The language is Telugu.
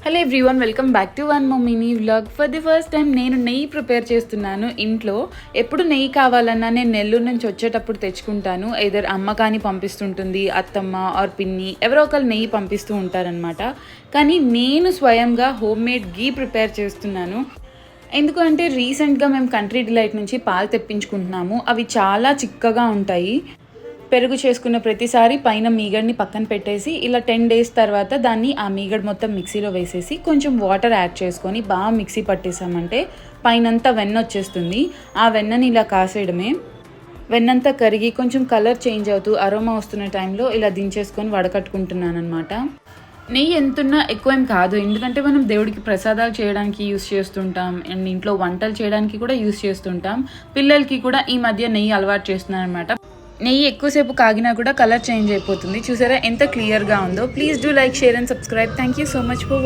Hello everyone, welcome back to one more mini vlog. For the first time నేను నెయ్యి ప్రిపేర్ చేస్తున్నాను ఇంట్లో. ఎప్పుడు నెయ్యి కావాలన్నా నేను నెల్లూరు నుంచి వచ్చేటప్పుడు తెచ్చుకుంటాను. ఎదర్ అమ్మ కానీ పంపిస్తుంటుంది, అత్తమ్మ ఆర్ పిన్ని ఎవరో ఒకరు నెయ్యి పంపిస్తూ ఉంటారనమాట. కానీ నేను స్వయంగా హోమ్ మేడ్ గీ ప్రిపేర్ చేస్తున్నాను. ఎందుకంటే రీసెంట్గా మేము కంట్రీ డిలైట్ నుంచి పాలు తెప్పించుకుంటున్నాము. అవి చాలా చిక్కగా ఉంటాయి. పెరుగు చేసుకున్న ప్రతిసారి పైన మీగడని పక్కన పెట్టేసి ఇలా 10 days తర్వాత దాన్ని ఆ మీగడ మొత్తం మిక్సీలో వేసేసి కొంచెం వాటర్ యాడ్ చేసుకొని బాగా మిక్సీ పట్టేసామంటే పైనంతా వెన్న వచ్చేస్తుంది. ఆ వెన్నని ఇలా కాసేయడమే. వెన్నంతా కరిగి కొంచెం కలర్ చేంజ్ అవుతూ అరోమా వస్తున్న టైంలో ఇలా దించేసుకొని వడకట్టుకుంటున్నాను అనమాట. నెయ్యి ఎంతున్నా ఎక్కువ ఏం కాదు, ఎందుకంటే మనం దేవుడికి ప్రసాదాలు చేయడానికి యూస్ చేస్తుంటాం అండ్ ఇంట్లో వంటలు చేయడానికి కూడా యూస్ చేస్తుంటాం. పిల్లలకి కూడా ఈ మధ్య నెయ్యి అలవాటు చేస్తున్నాను అనమాట. నెయ్యి ఎక్కువసేపు కాగినా కూడా కలర్ చేంజ్ అయిపోతుంది. చూసారా ఎంత క్లియర్గా ఉందో. Please do like, share and subscribe. Thank you so much for